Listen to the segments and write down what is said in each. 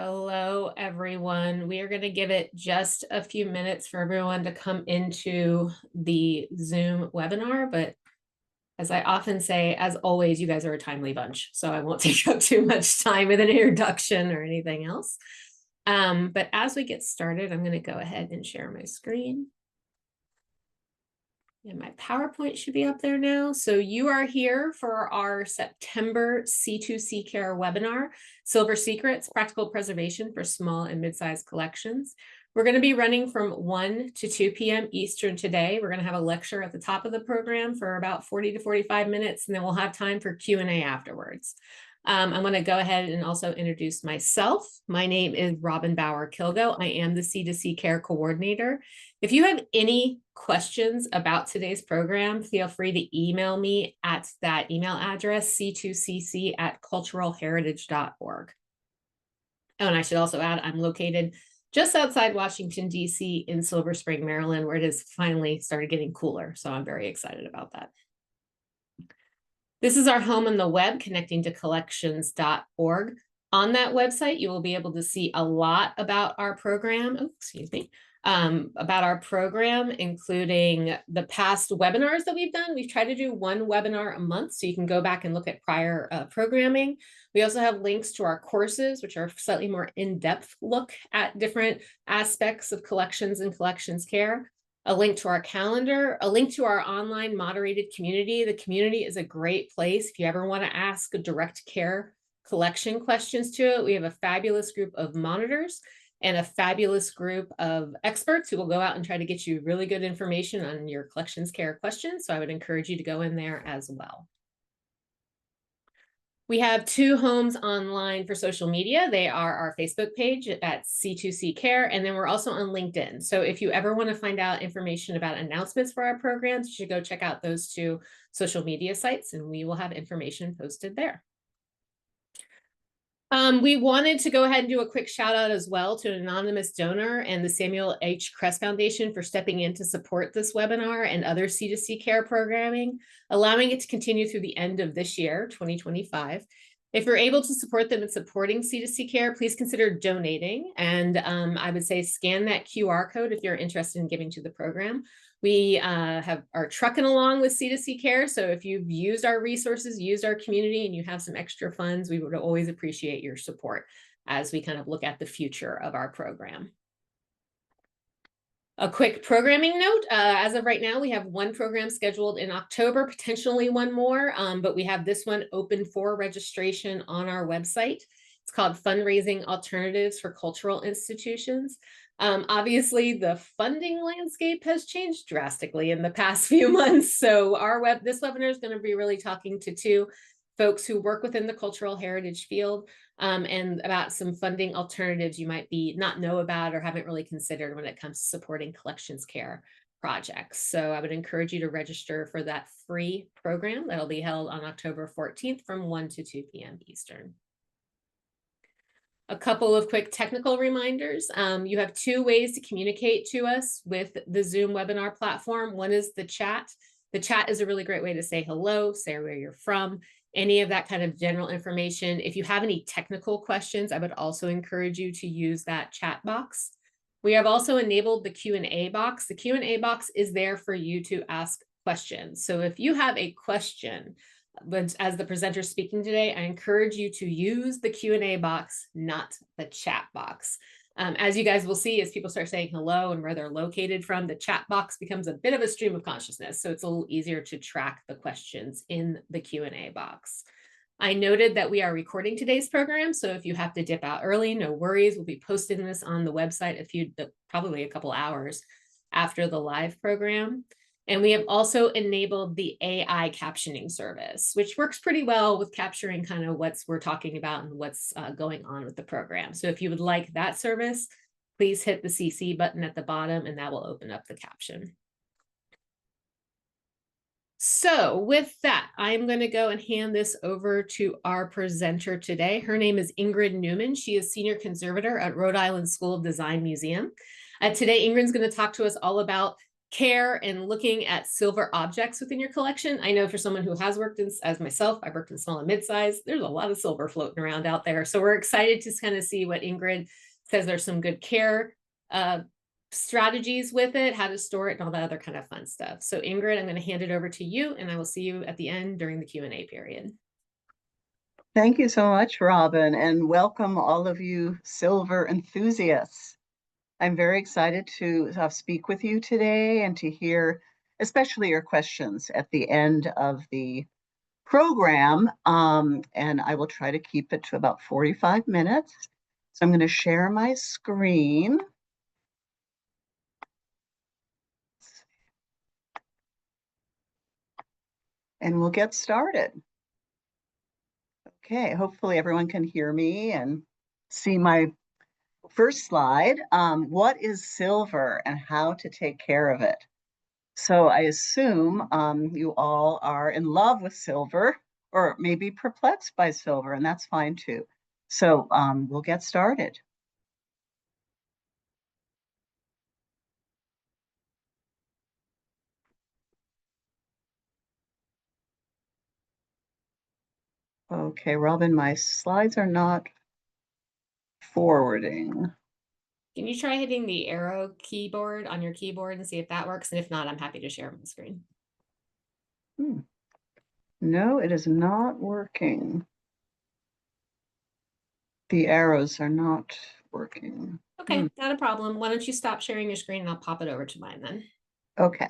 Hello, everyone. We are going to give it just a few minutes for everyone to come into the Zoom webinar. But as I often say, as always, you guys are a timely bunch, so I won't take up too much time with an introduction or anything else. But as we get started, I'm going to go ahead and share my screen. And my PowerPoint should be up there now. So you are here for our September C2C Care webinar, Silver Secrets, Practical Preservation for Small and Mid-Sized Collections. We're going to be running from 1 to 2 p.m. Eastern today. We're going to have a lecture at the top of the program for about 40 to 45 minutes, and then we'll have time for Q&A afterwards. I'm going to go ahead and also introduce myself. My name is Robin Bauer-Kilgo. I am the C2C Care Coordinator. If you have any questions about today's program, feel free to email me at that email address, c2cc@culturalheritage.org. Oh, and I should also add, I'm located just outside Washington, D.C. in Silver Spring, Maryland, where it has finally started getting cooler. So I'm very excited about that. This is our home on the web, connecting to collections.org. On that website, you will be able to see a lot about our program. Oh, excuse me. About our program, including the past webinars that we've done. We've tried to do one webinar a month, so you can go back and look at prior programming. We also have links to our courses, which are slightly more in-depth look at different aspects of collections and collections care. A link to our calendar, a link to our online moderated community. The community is a great place if you ever want to ask a direct care collection questions to it. We have a fabulous group of monitors and a fabulous group of experts who will go out and try to get you really good information on your collections care questions. So I would encourage you to go in there as well. We have two homes online for social media. They are our Facebook page at C2C Care, and then we're also on LinkedIn. So if you ever want to find out information about announcements for our programs, you should go check out those two social media sites, and we will have information posted there. We wanted to go ahead and do a quick shout out as well to an anonymous donor and the Samuel H. Kress Foundation for stepping in to support this webinar and other C2C care programming, allowing it to continue through the end of this year, 2025. If you're able to support them in supporting C2C care, please consider donating. And I would say scan that QR code if you're interested in giving to the program. We are trucking along with C2C Care. So if you've used our resources, used our community, and you have some extra funds, we would always appreciate your support as we kind of look at the future of our program. A quick programming note, as of right now, we have one program scheduled in October, potentially one more, but we have this one open for registration on our website. It's called Fundraising Alternatives for Cultural Institutions. Obviously, the funding landscape has changed drastically in the past few months. So this webinar is going to be really talking to two folks who work within the cultural heritage field and about some funding alternatives you might not know about or haven't really considered when it comes to supporting collections care projects. So I would encourage you to register for that free program that'll be held on October 14th from 1 to 2 p.m. Eastern. A couple of quick technical reminders. You have two ways to communicate to us with the Zoom webinar platform. One is the chat. The chat is a really great way to say hello, say where you're from, any of that kind of general information. If you have any technical questions, I would also encourage you to use that chat box. We have also enabled the Q&A box. The Q&A box is there for you to ask questions. So if you have a question, but as the presenter speaking today, I encourage you to use the Q&A box, not the chat box. As you guys will see, as people start saying hello and where they're located from, the chat box becomes a bit of a stream of consciousness. So it's a little easier to track the questions in the Q&A box. I noted that we are recording today's program. So if you have to dip out early, no worries. We'll be posting this on the website probably a couple hours after the live program. And we have also enabled the AI captioning service, which works pretty well with capturing kind of we're talking about and what's going on with the program. So if you would like that service, please hit the CC button at the bottom and that will open up the caption. So with that, I'm going to go and hand this over to our presenter today. Her name is Ingrid Neuman. She is Senior Conservator at Rhode Island School of Design Museum. Today, Ingrid's going to talk to us all about care and looking at silver objects within your collection. I know for someone who has worked in, as myself, I worked in small and mid-size, there's a lot of silver floating around out there. So we're excited to kind of see what Ingrid says. There's some good care strategies with it, how to store it, and all that other kind of fun stuff. So Ingrid, I'm going to hand it over to you, and I will see you at the end during the Q&A period. Thank you so much, Robin, and welcome all of you silver enthusiasts. I'm very excited to speak with you today and to hear especially your questions at the end of the program. And I will try to keep it to about 45 minutes. So I'm going to share my screen. And we'll get started. Okay, hopefully everyone can hear me and see my first slide. What is silver and how to take care of it? So I assume you all are in love with silver or maybe perplexed by silver, and that's fine too. So we'll get started. Okay, Robin, my slides are not forwarding. Can you try hitting the arrow keyboard on your keyboard and see if that works? And if not, I'm happy to share my screen. No, it is not working. The arrows are not working. Okay, not a problem. Why don't you stop sharing your screen and I'll pop it over to mine then. Okay.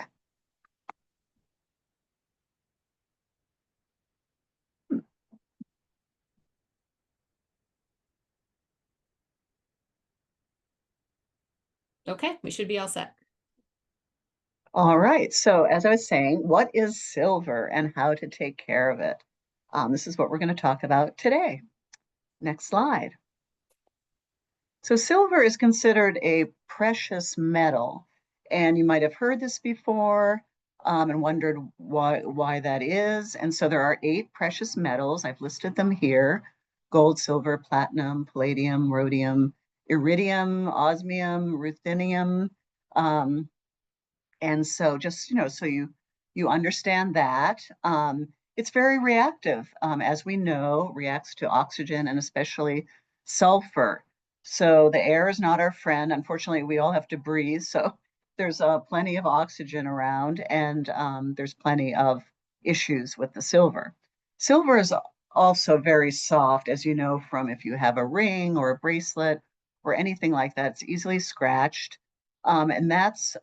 Okay, we should be all set. All right. So as I was saying, what is silver and how to take care of it? This is what we're going to talk about today. Next slide. So silver is considered a precious metal, and you might have heard this before and wondered why that is. And so there are 8 precious metals. I've listed them here: gold, silver, platinum, palladium, rhodium, iridium, osmium, ruthenium. And so just, so you understand that. It's very reactive, as we know, reacts to oxygen and especially sulfur. So the air is not our friend. Unfortunately, we all have to breathe. So there's plenty of oxygen around, and there's plenty of issues with the silver. Silver is also very soft, as you know, from if you have a ring or a bracelet or anything like that, it's easily scratched. And that's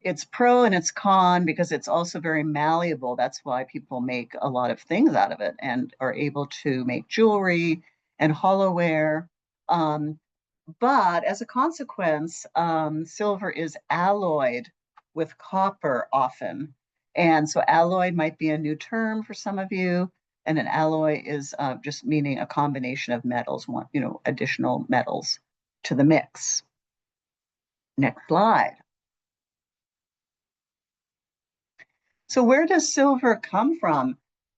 it's pro and it's con because it's also very malleable. That's why people make a lot of things out of it and are able to make jewelry and hollowware. But as a consequence, silver is alloyed with copper often. And so alloyed might be a new term for some of you. And an alloy is just meaning a combination of metals, additional metals to the mix. Next slide. So where does silver come from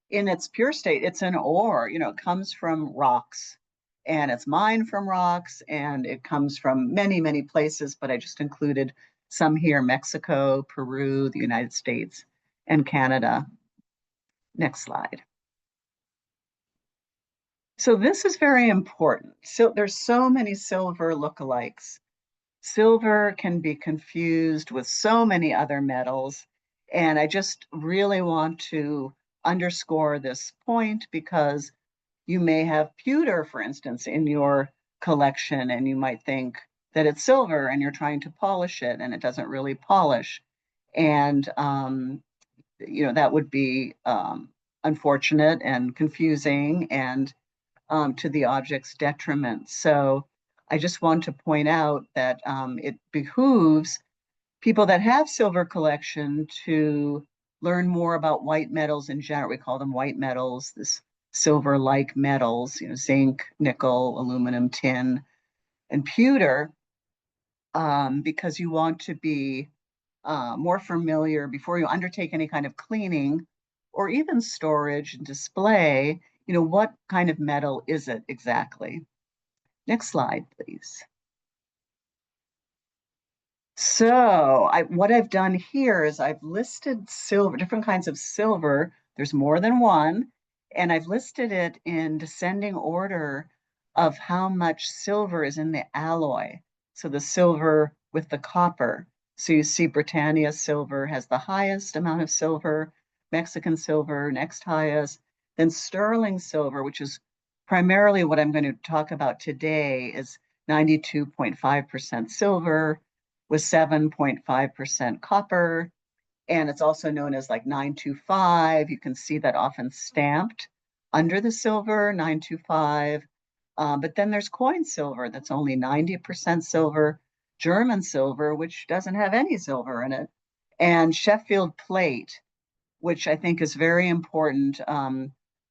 in its pure state? It's an ore, it comes from rocks, and it's mined from rocks, and it comes from many, many places, but I just included some here: Mexico, Peru, the United States, and Canada. Next slide. So this is very important. So there's so many silver lookalikes. Silver can be confused with so many other metals. And I just really want to underscore this point because you may have pewter, for instance, in your collection, and you might think that it's silver and you're trying to polish it and it doesn't really polish. And, that would be unfortunate and confusing and to the object's detriment. So I just want to point out that it behooves people that have silver collection to learn more about white metals in general. We call them white metals, this silver-like metals, zinc, nickel, aluminum, tin, and pewter, because you want to be more familiar before you undertake any kind of cleaning or even storage and display, what kind of metal is it exactly? Next slide, please. So what I've done here is I've listed silver, different kinds of silver. There's more than one, and I've listed it in descending order of how much silver is in the alloy. So the silver with the copper. So you see Britannia silver has the highest amount of silver, Mexican silver next highest, then sterling silver, which is primarily what I'm going to talk about today, is 92.5% silver with 7.5% copper. And it's also known as like 925. You can see that often stamped under the silver, 925. But then there's coin silver that's only 90% silver, German silver, which doesn't have any silver in it, and Sheffield plate, which I think is very important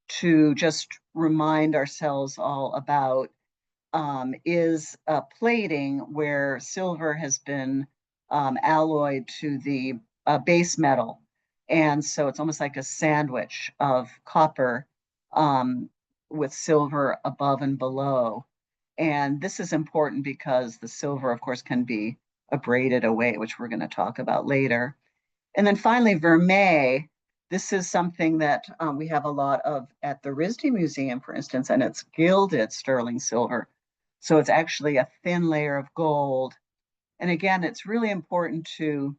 to just remind ourselves all about, is plating where silver has been alloyed to the base metal. And so it's almost like a sandwich of copper with silver above and below. And this is important because the silver, of course, can be abraded away, which we're going to talk about later. And then finally, vermeil. This is something that we have a lot of at the RISD Museum, for instance, and it's gilded sterling silver. So it's actually a thin layer of gold. And again, it's really important to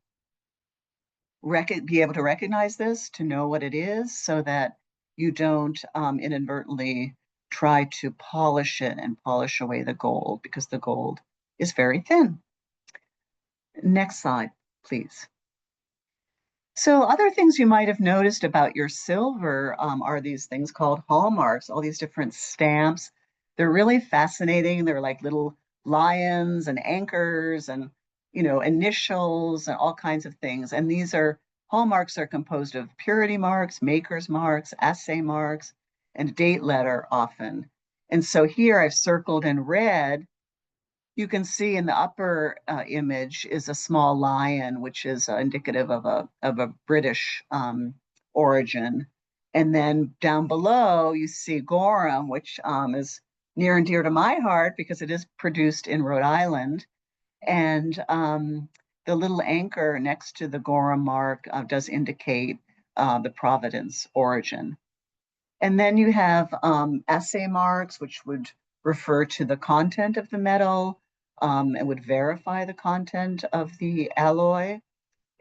be able to recognize this, to know what it is, so that you don't inadvertently try to polish it and polish away the gold, because the gold is very thin. Next slide, please. So other things you might have noticed about your silver are these things called hallmarks, all these different stamps. They're really fascinating. They're like little lions and anchors and, initials and all kinds of things. And these hallmarks are composed of purity marks, maker's marks, assay marks, and date letter often. And so here I've circled in red. You can see in the upper image is a small lion, which is indicative of a British origin. And then down below, you see Gorham, which is near and dear to my heart because it is produced in Rhode Island. And the little anchor next to the Gorham mark does indicate the Providence origin. And then you have assay marks, which would refer to the content of the metal and would verify the content of the alloy.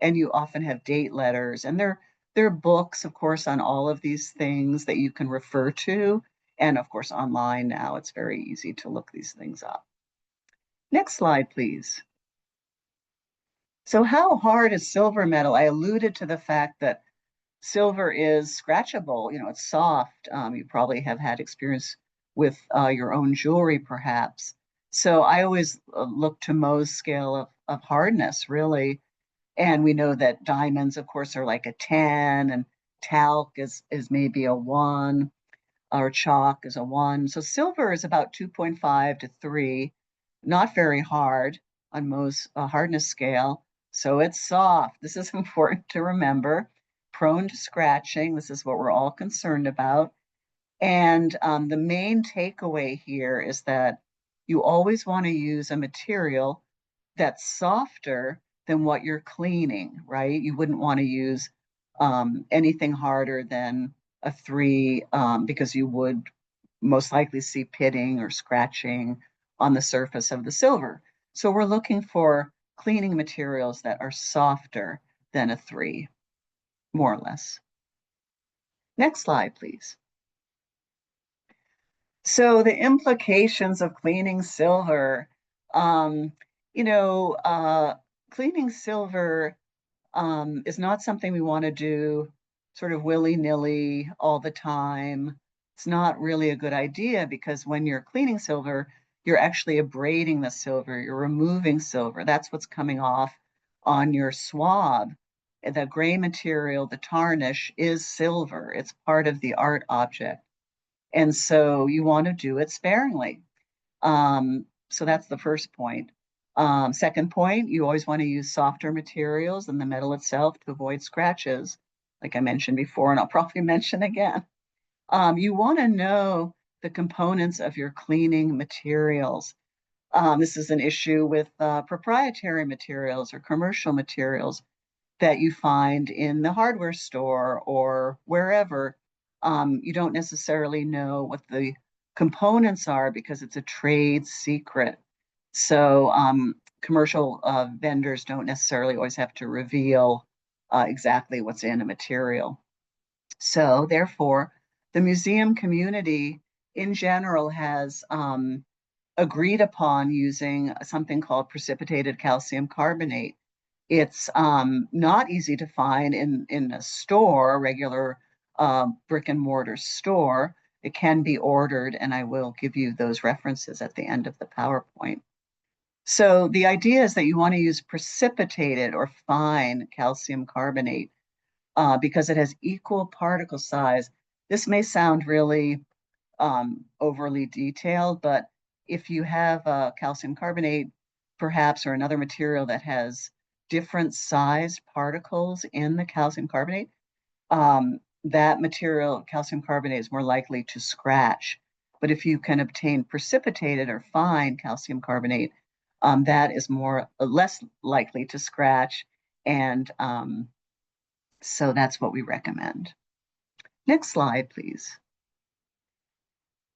And you often have date letters. And there are books, of course, on all of these things that you can refer to. And of course, online now, it's very easy to look these things up. Next slide, please. So how hard is silver metal? I alluded to the fact that silver is scratchable, it's soft. You probably have had experience with your own jewelry, perhaps. So I always look to Mohs scale of hardness, really. And we know that diamonds, of course, are like a 10, and talc is maybe a 1, or chalk is a 1. So silver is about 2.5 to 3, not very hard on Mohs hardness scale. So it's soft. This is important to remember. Prone to scratching. This is what we're all concerned about. And the main takeaway here is that you always want to use a material that's softer than what you're cleaning, right? You wouldn't want to use anything harder than a 3 because you would most likely see pitting or scratching on the surface of the silver. So we're looking for cleaning materials that are softer than a 3, more or less. Next slide, please. So the implications of cleaning silver, um, cleaning silver is not something we want to do sort of willy-nilly all the time. It's not really a good idea because when you're cleaning silver, you're actually abrading the silver, you're removing silver. That's what's coming off on your swab. The gray material, the tarnish, is silver. It's part of the art object. And so you want to do it sparingly. So that's the first point. Second point, you always want to use softer materials than the metal itself to avoid scratches, like I mentioned before, and I'll probably mention again. You want to know the components of your cleaning materials. This is an issue with proprietary materials or commercial materials that you find in the hardware store or wherever. You don't necessarily know what the components are because it's a trade secret. So commercial vendors don't necessarily always have to reveal exactly what's in a material. So therefore, the museum community in general has agreed upon using something called precipitated calcium carbonate. It's not easy to find in a store, a regular brick and mortar store. It can be ordered, and I will give you those references at the end of the PowerPoint. So the idea is that you want to use precipitated or fine calcium carbonate because it has equal particle size. This may sound really overly detailed, but if you have calcium carbonate, perhaps, or another material that has different sized particles in the calcium carbonate, that material, calcium carbonate, is more likely to scratch. But if you can obtain precipitated or fine calcium carbonate, that is less likely to scratch, and so that's what we recommend. Next slide, please.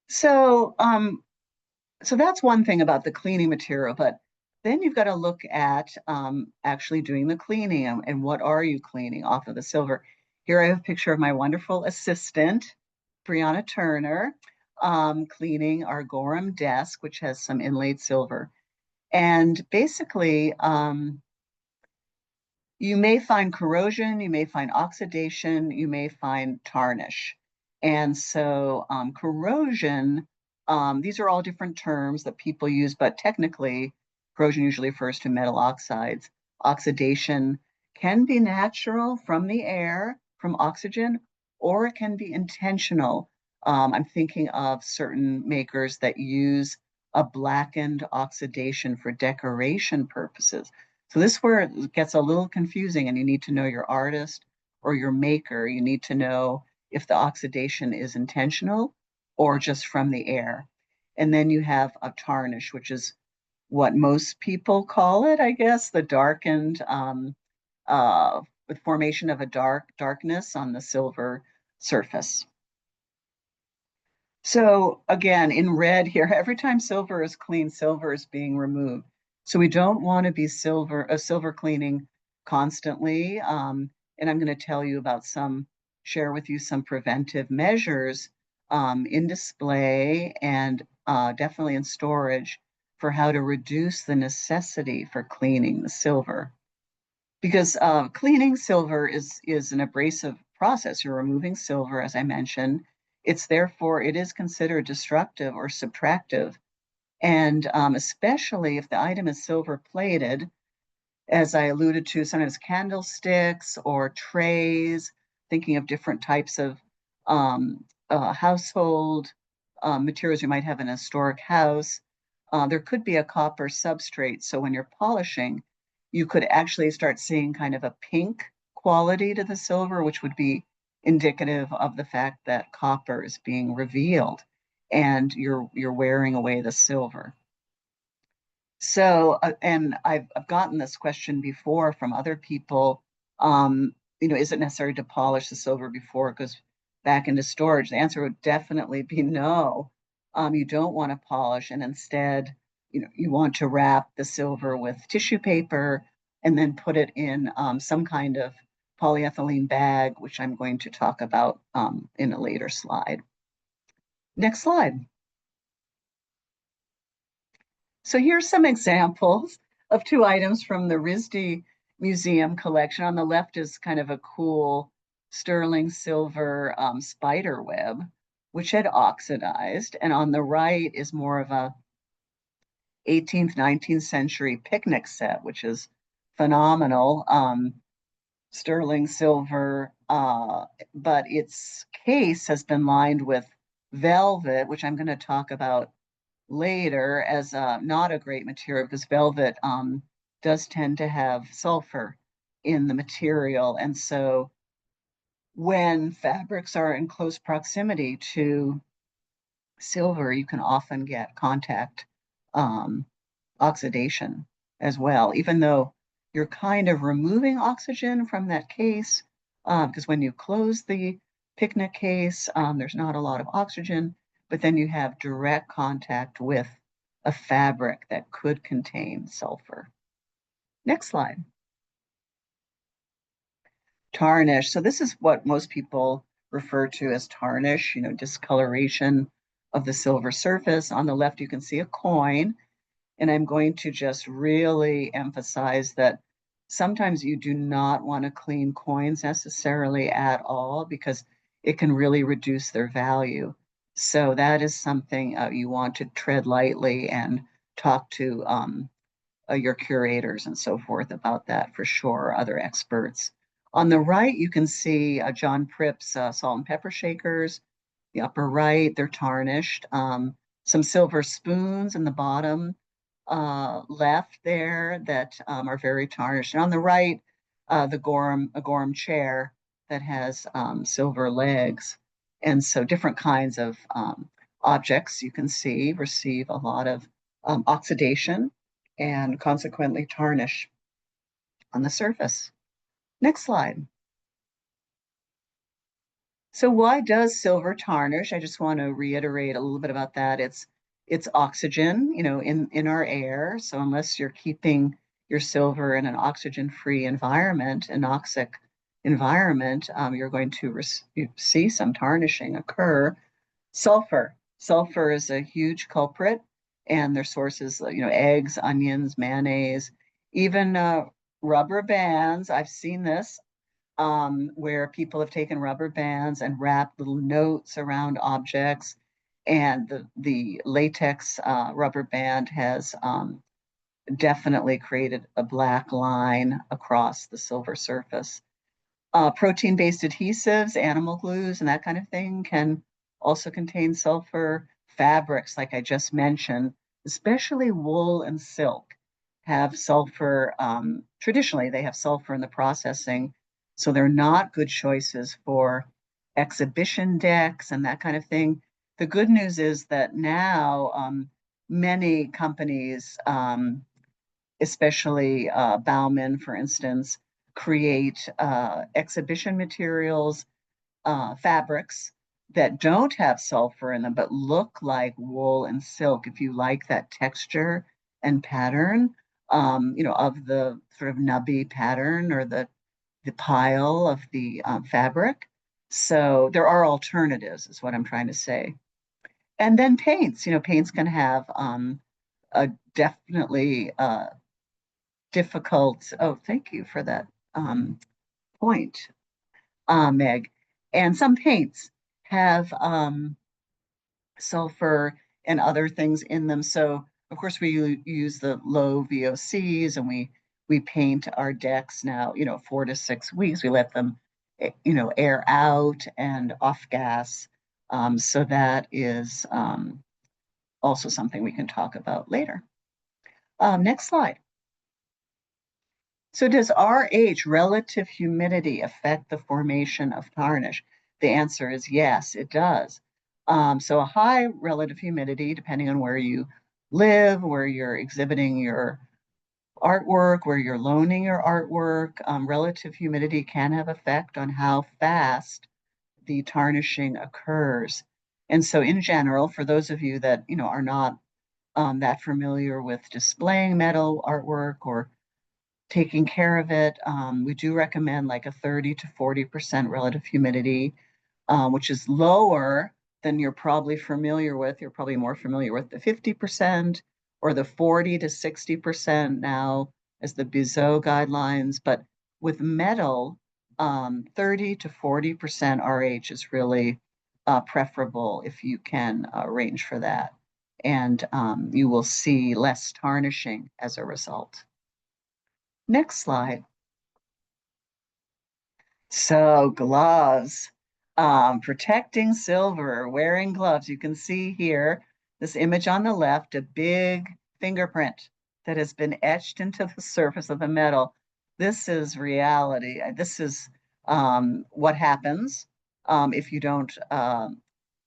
So, so that's one thing about the cleaning material, but then you've got to look at actually doing the cleaning and what are you cleaning off of the silver. Here I have a picture of my wonderful assistant, Brianna Turner, cleaning our Gorham desk, which has some inlaid silver. And basically, you may find corrosion, you may find oxidation, you may find tarnish. And so corrosion, these are all different terms that people use, but technically corrosion usually refers to metal oxides. Oxidation can be natural from the air, from oxygen, or it can be intentional. I'm thinking of certain makers that use a blackened oxidation for decoration purposes. So this is where it gets a little confusing, and you need to know your artist or your maker. You need to know if the oxidation is intentional or just from the air. And then you have a tarnish, which is what most people call it, I guess, the darkened with formation of a darkness on the silver surface. So again, in red here, every time silver is cleaned, silver is being removed. So we don't want to be silver cleaning constantly. And I'm going to tell you about share with you some preventive measures in display and definitely in storage for how to reduce the necessity for cleaning the silver. Because cleaning silver is an abrasive process. You're removing silver, as I mentioned. It is considered destructive or subtractive. And especially if the item is silver plated, as I alluded to, sometimes candlesticks or trays, thinking of different types of household materials you might have in a historic house. There could be a copper substrate. So when you're polishing, you could actually start seeing kind of a pink quality to the silver, which would be indicative of the fact that copper is being revealed and you're wearing away the silver. So, and I've gotten this question before from other people. Is it necessary to polish the silver before it goes back into storage? The answer would definitely be no. You don't want to polish, and instead, you want to wrap the silver with tissue paper and then put it in some kind of polyethylene bag, which I'm going to talk about in a later slide. Next slide. So here's some examples of two items from the RISD Museum collection. On the left is kind of a cool sterling silver spider web, which had oxidized. And on the right is more of a 18th, 19th century picnic set, which is phenomenal. Sterling silver, but its case has been lined with velvet, which I'm going to talk about later as not a great material because velvet does tend to have sulfur in the material. And so when fabrics are in close proximity to silver, you can often get contact oxidation as well, even though you're kind of removing oxygen from that case, because when you close the picnic case, there's not a lot of oxygen, but then you have direct contact with a fabric that could contain sulfur. Next slide. Tarnish. So this is what most people refer to as tarnish, discoloration of the silver surface. On the left, you can see a coin. And I'm going to just really emphasize that sometimes you do not want to clean coins necessarily at all because it can really reduce their value. So that is something you want to tread lightly and talk to your curators and so forth about that for sure, other experts. On the right, you can see John Pripp's salt and pepper shakers. The upper right, they're tarnished. Some silver spoons in the bottom left there that are very tarnished. And on the right, a Gorham chair that has silver legs. And so different kinds of objects you can see receive a lot of oxidation and consequently tarnish on the surface. Next slide. So why does silver tarnish? I just want to reiterate a little bit about that. It's oxygen, in our air. So unless you're keeping your silver in an oxygen-free environment, anoxic environment, you're going to see some tarnishing occur. Sulfur. Sulfur is a huge culprit, and their sources, eggs, onions, mayonnaise, even rubber bands. I've seen this where people have taken rubber bands and wrapped little notes around objects, and the latex rubber band has definitely created a black line across the silver surface. Protein-based adhesives, animal glues, and that kind of thing can also contain sulfur. Fabrics, like I just mentioned, especially wool and silk, have sulfur. Traditionally, they have sulfur in the processing, so they're not good choices for exhibition decks and that kind of thing. The good news is that now many companies, especially Bauman, for instance, create exhibition materials, fabrics that don't have sulfur in them, but look like wool and silk. If you like that texture and pattern, of the sort of nubby pattern or the pile of the fabric. So there are alternatives, is what I'm trying to say. And then paints, paints can have a definitely difficult. Oh, thank you for that point, Meg. And some paints have sulfur and other things in them. So of course we use the low VOCs and we paint our decks now, 4 to 6 weeks. We let them, air out and off gas. So that is also something we can talk about later. Next slide. So does RH, relative humidity, affect the formation of tarnish? The answer is yes, it does. So a high relative humidity, depending on where you live, where you're exhibiting your artwork, where you're loaning your artwork, relative humidity can have effect on how fast the tarnishing occurs. And so in general, for those of you that, are not that familiar with displaying metal artwork or taking care of it, we do recommend like a 30 to 40% relative humidity, which is lower than you're probably familiar with. You're probably more familiar with the 50% or the 40 to 60% now as the Biseau guidelines. But with metal, 30 to 40% RH is really preferable if you can arrange for that. And you will see less tarnishing as a result. Next slide. So gloves, protecting silver, wearing gloves. You can see here, this image on the left, a big fingerprint that has been etched into the surface of the metal. This is reality. This is what happens if you don't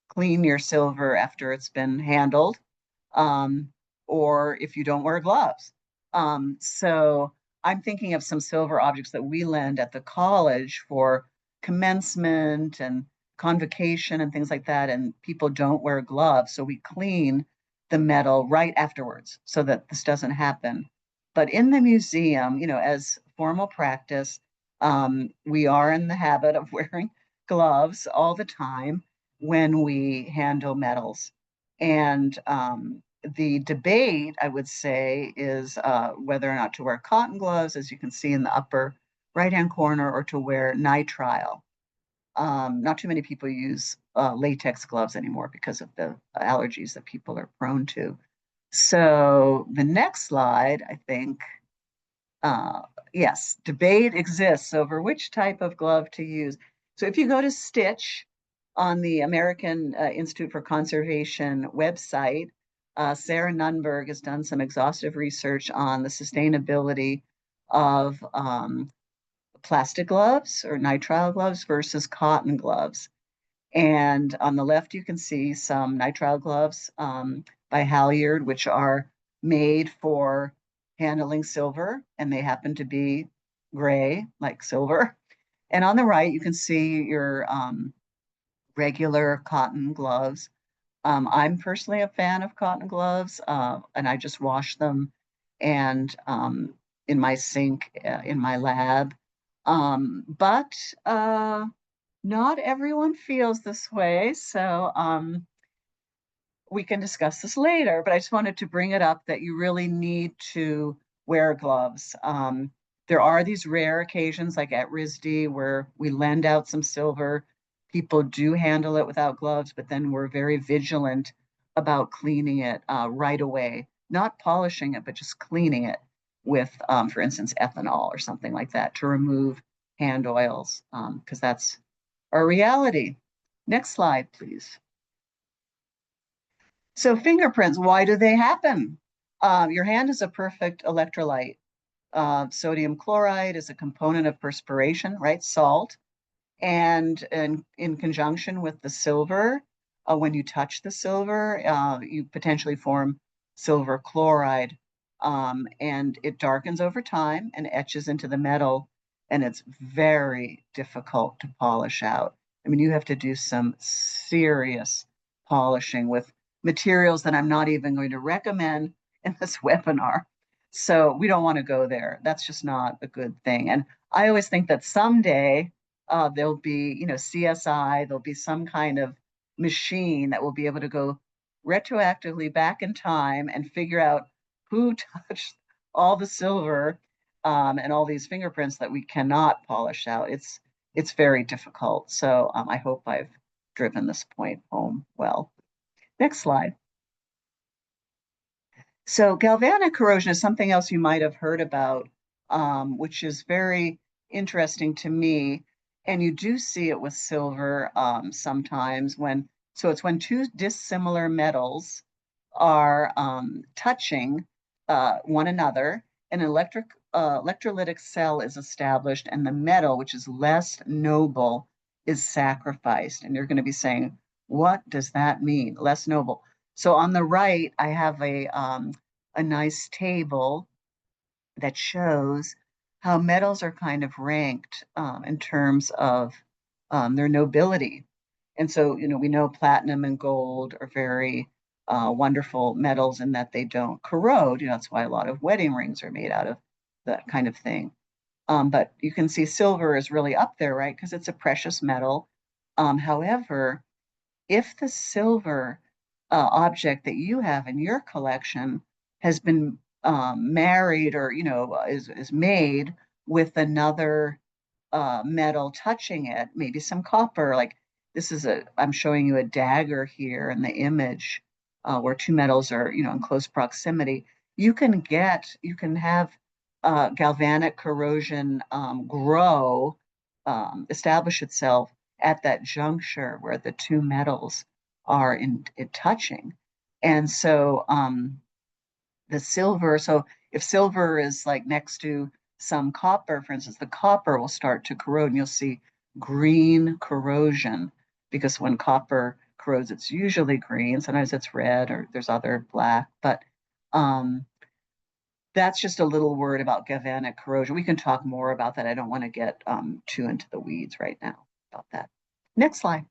clean your silver after it's been handled. or if you don't wear gloves. So I'm thinking of some silver objects that we lend at the college for commencement and convocation and things like that, and people don't wear gloves, so we clean the metal right afterwards so that this doesn't happen. But in the museum, as formal practice, we are in the habit of wearing gloves all the time when we handle metals. And the debate, I would say, is whether or not to wear cotton gloves, as you can see in the upper right-hand corner, or to wear nitrile. Not too many people use latex gloves anymore because of the allergies that people are prone to. So the next slide, I think, uh, yes, debate exists over which type of glove to use. So if you go to Stitch on the American Institute for Conservation website, Sarah Nunberg has done some exhaustive research on the sustainability of plastic gloves or nitrile gloves versus cotton gloves. And on the left, you can see some nitrile gloves by Halyard, which are made for handling silver, and they happen to be gray, like silver. And on the right, you can see your regular cotton gloves. I'm personally a fan of cotton gloves, and I just wash them and in my sink in my lab. But not everyone feels this way, so we can discuss this later, but I just wanted to bring it up that you really need to wear gloves. There are these rare occasions, like at RISD, where we lend out some silver. People do handle it without gloves, but then we're very vigilant about cleaning it right away, not polishing it, but just cleaning it with, for instance, ethanol or something like that to remove hand oils, because that's our reality. Next slide, please. So fingerprints, why do they happen? Your hand is a perfect electrolyte. Sodium chloride is a component of perspiration, right? Salt. And in conjunction with the silver, when you touch the silver, you potentially form silver chloride. And it darkens over time and etches into the metal. And it's very difficult to polish out. I mean, you have to do some serious polishing with materials that I'm not even going to recommend in this webinar. So we don't want to go there. That's just not a good thing. And I always think that someday there'll be, CSI, there'll be some kind of machine that will be able to go retroactively back in time and figure out who touched all the silver and all these fingerprints that we cannot polish out. It's very difficult. So I hope I've driven this point home well. Next slide. So galvanic corrosion is something else you might have heard about, which is very interesting to me. And you do see it with silver sometimes so it's when two dissimilar metals are touching one another, an electrolytic cell is established, and the metal, which is less noble, is sacrificed. And you're going to be saying, what does that mean? Less noble. So on the right, I have a nice table that shows how metals are kind of ranked in terms of their nobility. And so, we know platinum and gold are very wonderful metals in that they don't corrode. That's why a lot of wedding rings are made out of that kind of thing. But you can see silver is really up there, right? Because it's a precious metal. However, if the silver object that you have in your collection has been married or is made with another metal touching it, maybe some copper, like I'm showing you a dagger here in the image where two metals are in close proximity. You can have galvanic corrosion establish itself at that juncture where the two metals are in touching. And so the silver, so if silver is like next to some copper, for instance, the copper will start to corrode and you'll see green corrosion, because when copper corrodes, it's usually green. Sometimes it's red or there's other black, but That's just a little word about galvanic corrosion. We can talk more about that. I don't want to get too into the weeds right now about that. Next slide.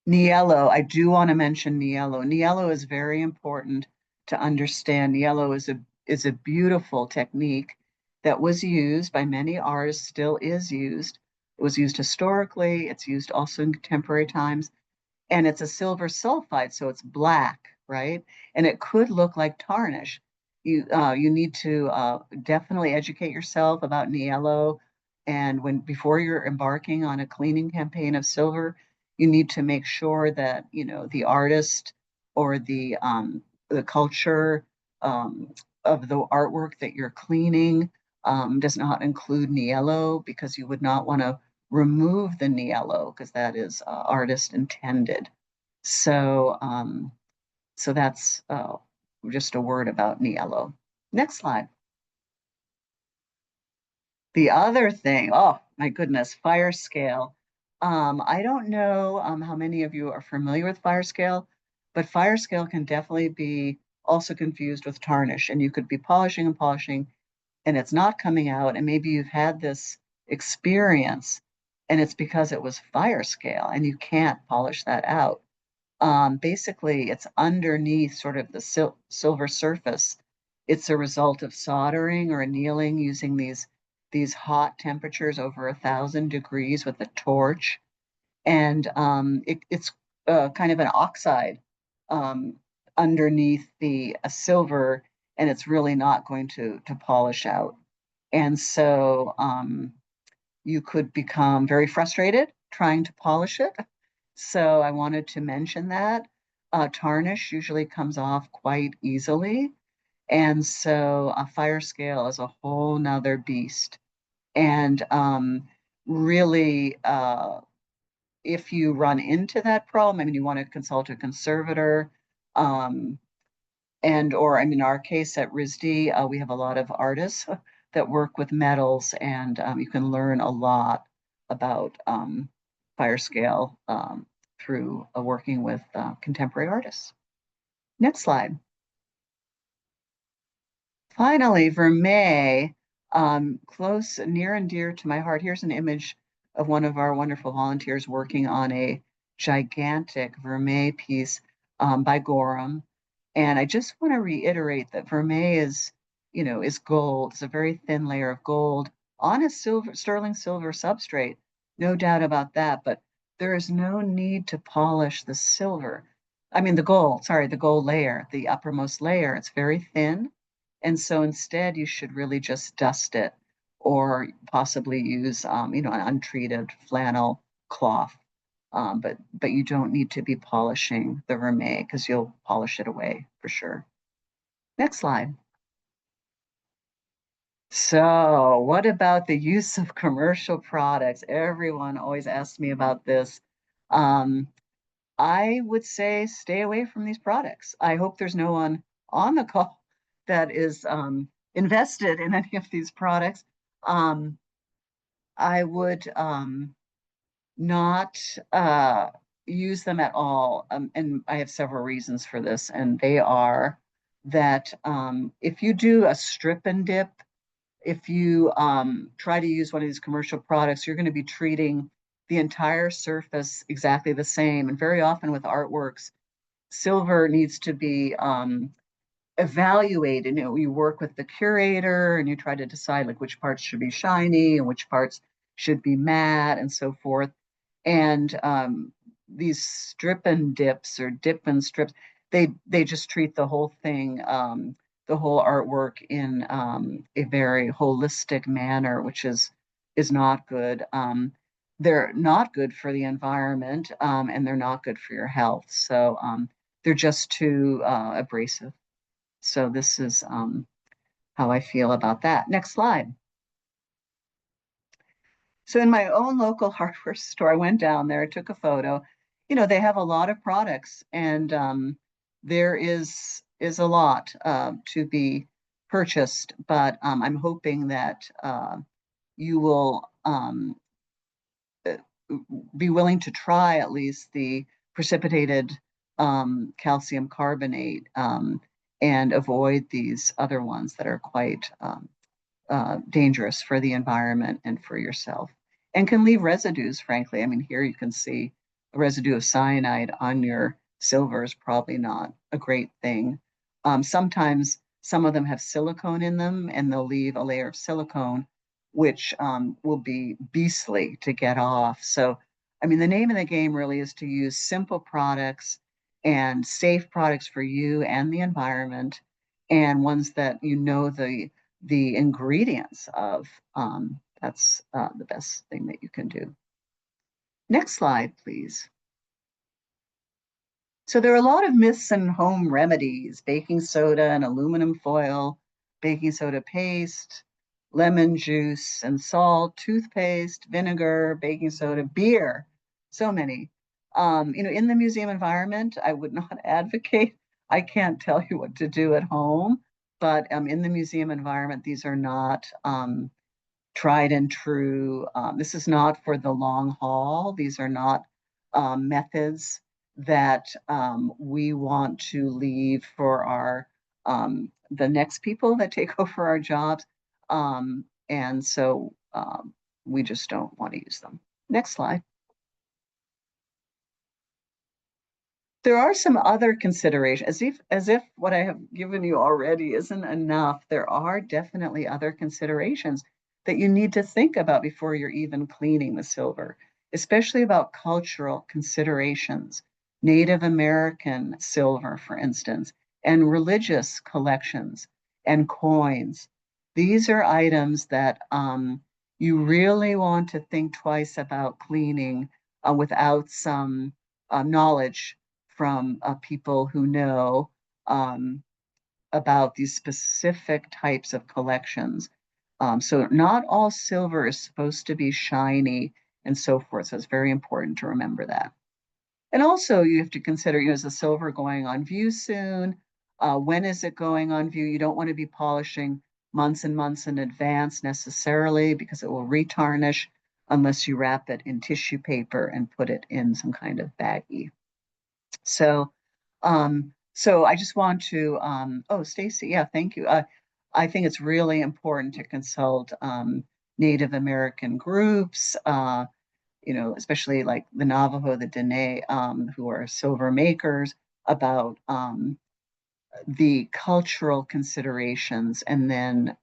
Niello, I do want to mention Niello. Niello is very important to understand. Niello is a beautiful technique that was used by many artists, still is used. It was used historically, it's used also in contemporary times, and it's a silver sulfide, so it's black, right? And it could look like tarnish. You need to definitely educate yourself about Niello, and before you're embarking on a cleaning campaign of silver, you need to make sure that the artist or the culture of the artwork that you're cleaning does not include Niello, because you would not want to remove the Niello because that is artist intended. So, so that's just a word about Niello. Next slide. The other thing, oh my goodness, fire scale. I don't know how many of you are familiar with fire scale, but fire scale can definitely be also confused with tarnish, and you could be polishing and polishing and it's not coming out, and maybe you've had this experience and it's because it was fire scale and you can't polish that out. Basically, it's underneath sort of the silver surface. It's a result of soldering or annealing using these hot temperatures over 1,000 degrees with a torch, and it's kind of an oxide um, underneath the silver, and it's really not going to polish out. And so you could become very frustrated trying to polish it. So I wanted to mention that. Tarnish usually comes off quite easily. And so a fire scale is a whole nother beast. And really, if you run into that problem, I mean, you want to consult a conservator. Um, or I mean, our case at RISD, we have a lot of artists that work with metals, and you can learn a lot about fire scale through working with contemporary artists. Next slide. Finally, vermeil, close, near and dear to my heart. Here's an image of one of our wonderful volunteers working on a gigantic vermeil piece by Gorham. And I just want to reiterate that vermeil is gold. It's a very thin layer of gold on a sterling silver substrate, no doubt about that. But there is no need to polish the silver. I mean, the gold layer, the uppermost layer. It's very thin. And so instead, you should really just dust it or possibly use, an untreated flannel cloth. But you don't need to be polishing the vermeil because you'll polish it away for sure. Next slide. So what about the use of commercial products? Everyone always asks me about this. Um, I would say stay away from these products. I hope there's no one on the call that is invested in any of these products. I would not use them at all. And I have several reasons for this, and they are that if you do a strip and dip, if you try to use one of these commercial products, you're going to be treating the entire surface exactly the same. And very often with artworks, silver needs to be evaluated. You work with the curator and you try to decide like which parts should be shiny and which parts should be matte and so forth. And these strip and dips or dip and strips, they just treat the whole thing, the whole artwork in a very holistic manner, which is not good. They're not good for the environment, and they're not good for your health. So they're just too abrasive. So this is how I feel about that. Next slide. So in my own local hardware store, I went down there, took a photo. They have a lot of products, and there is a lot to be purchased. But I'm hoping that you will be willing to try at least the precipitated calcium carbonate, and avoid these other ones that are quite dangerous for the environment and for yourself, and can leave residues, frankly. I mean, here you can see a residue of cyanide on your silver is probably not a great thing. Sometimes some of them have silicone in them, and they'll leave a layer of silicone, which will be beastly to get off. So, I mean, the name of the game really is to use simple products and safe products for you and the environment, and ones that you know the ingredients of. That's the best thing that you can do. Next slide, please. So there are a lot of myths in home remedies: baking soda and aluminum foil, baking soda paste, lemon juice and salt, toothpaste, vinegar, baking soda, beer. So many. In the museum environment, I would not advocate. I can't tell you what to do at home, but in the museum environment, these are not tried and true. This is not for the long haul. These are not methods that we want to leave for our the next people that take over our jobs. And so we just don't want to use them. Next slide. There are some other considerations, as if what I have given you already isn't enough. There are definitely other considerations that you need to think about before you're even cleaning the silver, especially about cultural considerations, Native American silver, for instance, and religious collections and coins. These are items that you really want to think twice about cleaning without some knowledge from people who know um, about these specific types of collections. So not all silver is supposed to be shiny and so forth. So it's very important to remember that. And also you have to consider, is the silver going on view soon? When is it going on view? You don't want to be polishing months and months in advance necessarily, because it will retarnish unless you wrap it in tissue paper and put it in some kind of baggie. So I just want to, oh, Stacy, yeah, thank you. I think it's really important to consult Native American groups, especially like the Navajo, the Dene, who are silver makers, about the cultural considerations, and then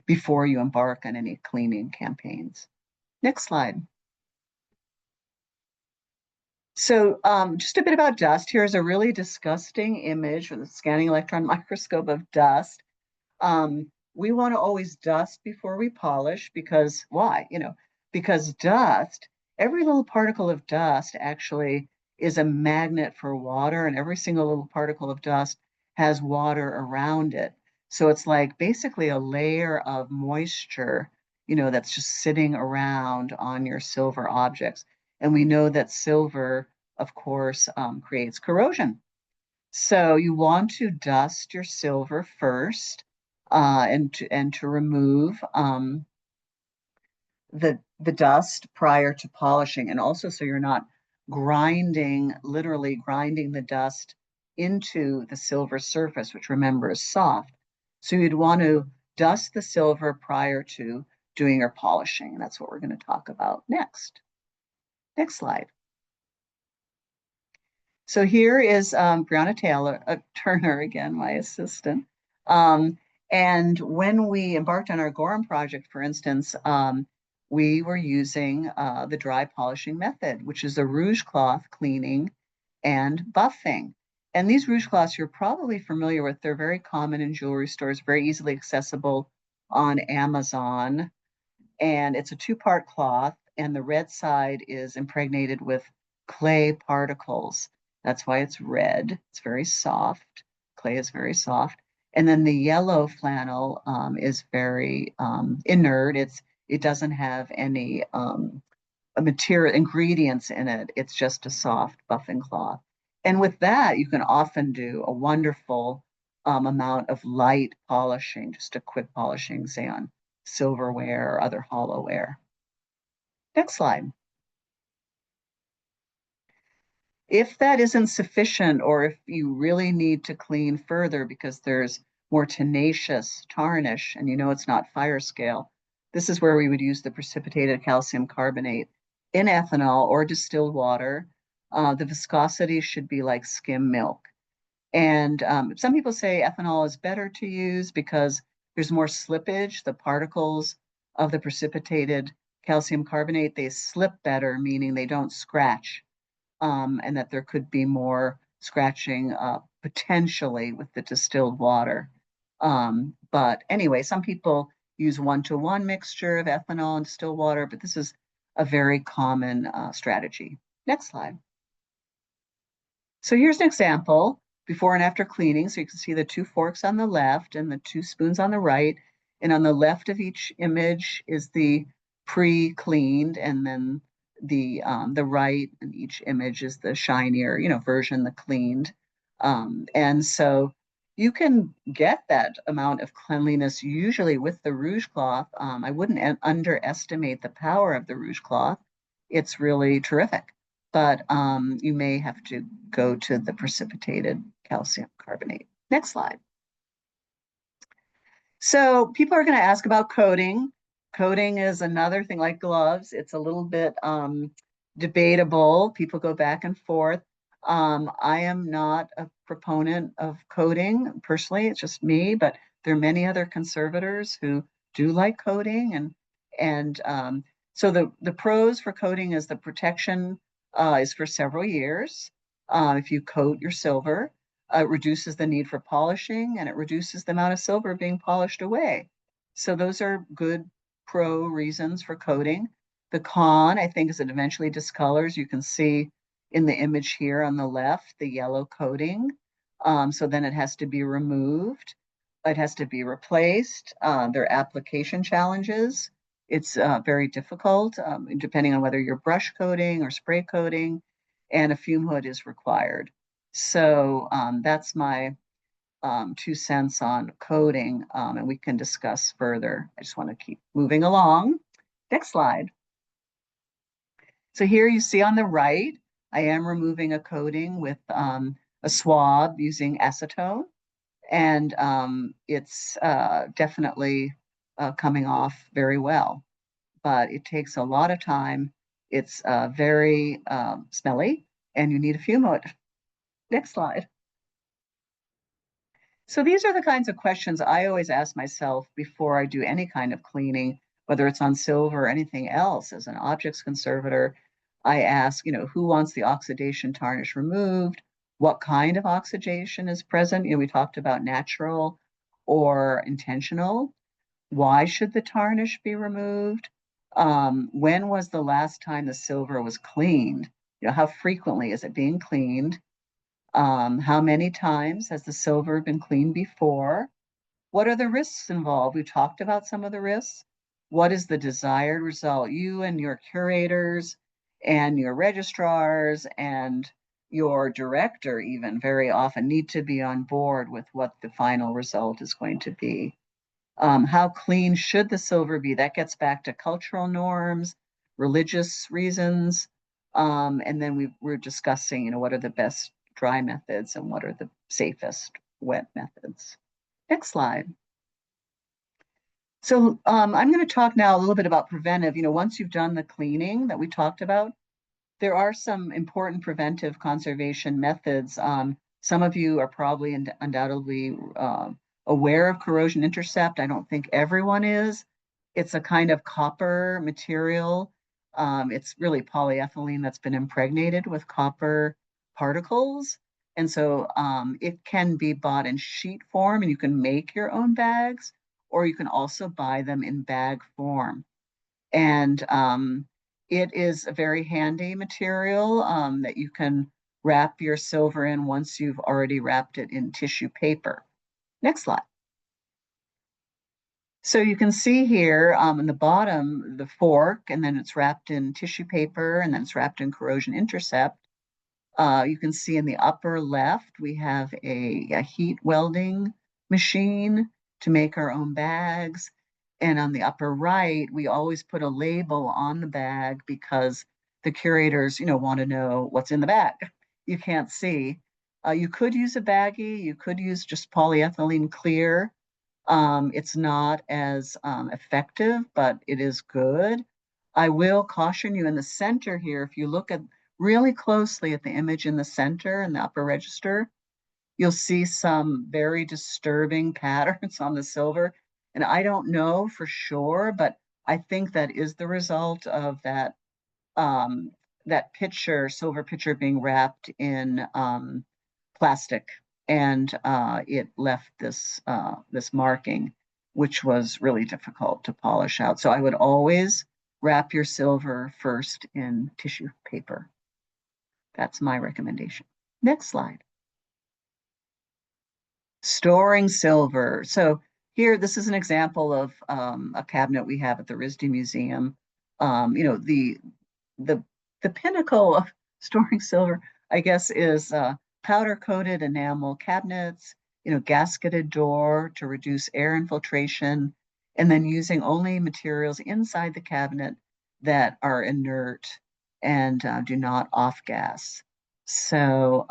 before you embark on any cleaning campaigns. Next slide. So just a bit about dust. Here's a really disgusting image with a scanning electron microscope of dust. We want to always dust before we polish, because why? Because dust, every little particle of dust actually is a magnet for water, and every single little particle of dust has water around it. So it's like basically a layer of moisture, that's just sitting around on your silver objects. And we know that silver, of course, creates corrosion. So you want to dust your silver first, and to remove the dust prior to polishing, and also so you're not literally grinding the dust into the silver surface, which, remember, is soft. So you'd want to dust the silver prior to doing your polishing, and that's what we're going to talk about next. Next slide. So here is Brianna Turner, again, my assistant. And when we embarked on our Gorham project, for instance, we were using the dry polishing method, which is a rouge cloth cleaning and buffing. And these rouge cloths you're probably familiar with. They're very common in jewelry stores, very easily accessible on Amazon. And it's a two-part cloth, and the red side is impregnated with clay particles. That's why it's red. It's very soft. Clay is very soft. And then the yellow flannel is very inert. It doesn't have any material ingredients in it. It's just a soft buffing cloth. And with that, you can often do a wonderful amount of light polishing, just a quick polishing, say on silverware or other hollowware. Next slide. If that isn't sufficient, or if you really need to clean further because there's more tenacious tarnish and you know it's not fire scale, this is where we would use the precipitated calcium carbonate in ethanol or distilled water. The viscosity should be like skim milk. And some people say ethanol is better to use because there's more slippage. The particles of the precipitated calcium carbonate, they slip better, meaning they don't scratch, and that there could be more scratching potentially with the distilled water. But anyway, some people use 1-to-1 mixture of ethanol and distilled water, but this is a very common strategy. Next slide. So here's an example before and after cleaning. So you can see the 2 forks on the left and the 2 spoons on the right. And on the left of each image is the pre-cleaned, and then the right in each image is the shinier, version, the cleaned. And so you can get that amount of cleanliness usually with the rouge cloth. I wouldn't underestimate the power of the rouge cloth. It's really terrific. But you may have to go to the precipitated calcium carbonate. Next slide. So people are going to ask about coating. Coating is another thing like gloves. It's a little bit debatable. People go back and forth. I am not a proponent of coating personally. It's just me, but there are many other conservators who do like coating. And so the pros for coating is the protection is for several years. If you coat your silver, it reduces the need for polishing, and it reduces the amount of silver being polished away. So those are good pro reasons for coating. The con, I think, is it eventually discolors. You can see in the image here on the left, the yellow coating. So then it has to be removed. It has to be replaced. There are application challenges. It's very difficult, depending on whether you're brush coating or spray coating, and a fume hood is required. So that's my 2 cents on coating, and we can discuss further. I just want to keep moving along. Next slide. So here you see on the right, I am removing a coating with a swab using acetone, and it's definitely coming off very well, but it takes a lot of time. It's very smelly, and you need a fume hood. Next slide. So these are the kinds of questions I always ask myself before I do any kind of cleaning, whether it's on silver or anything else. As an objects conservator, I ask, who wants the oxidation tarnish removed? What kind of oxidation is present? We talked about natural or intentional. Why should the tarnish be removed? When was the last time the silver was cleaned? How frequently is it being cleaned? How many times has the silver been cleaned before? What are the risks involved? We talked about some of the risks. What is the desired result? You and your curators and your registrars and your director even very often need to be on board with what the final result is going to be. How clean should the silver be? That gets back to cultural norms, religious reasons, and then we're discussing, what are the best dry methods and what are the safest wet methods. Next slide. So I'm going to talk now a little bit about preventive. Once you've done the cleaning that we talked about, there are some important preventive conservation methods. Some of you are probably undoubtedly aware of corrosion intercept. I don't think everyone is. It's a kind of copper material. It's really polyethylene that's been impregnated with copper particles. And so it can be bought in sheet form, and you can make your own bags, or you can also buy them in bag form. And it is a very handy material that you can wrap your silver in once you've already wrapped it in tissue paper. Next slide. So you can see here in the bottom, the fork, and then it's wrapped in tissue paper, and then it's wrapped in corrosion intercept. You can see in the upper left, we have a heat welding machine to make our own bags. And on the upper right, we always put a label on the bag because the curators, want to know what's in the bag. you can't see. You could use a baggie. You could use just polyethylene clear. It's not as effective, but it is good. I will caution you in the center here, if you look at really closely at the image in the center in the upper register, you'll see some very disturbing patterns on the silver. And I don't know for sure, but I think that is the result of um, that pitcher, silver pitcher being wrapped in plastic, and it left this marking, which was really difficult to polish out. So I would always wrap your silver first in tissue paper. That's my recommendation. Next slide. Storing silver. So here, this is an example of a cabinet we have at the RISD Museum. You know, the the pinnacle of storing silver, I guess, is powder-coated enamel cabinets, you know, gasketed door to reduce air infiltration, and then using only materials inside the cabinet that are inert and do not off-gas. So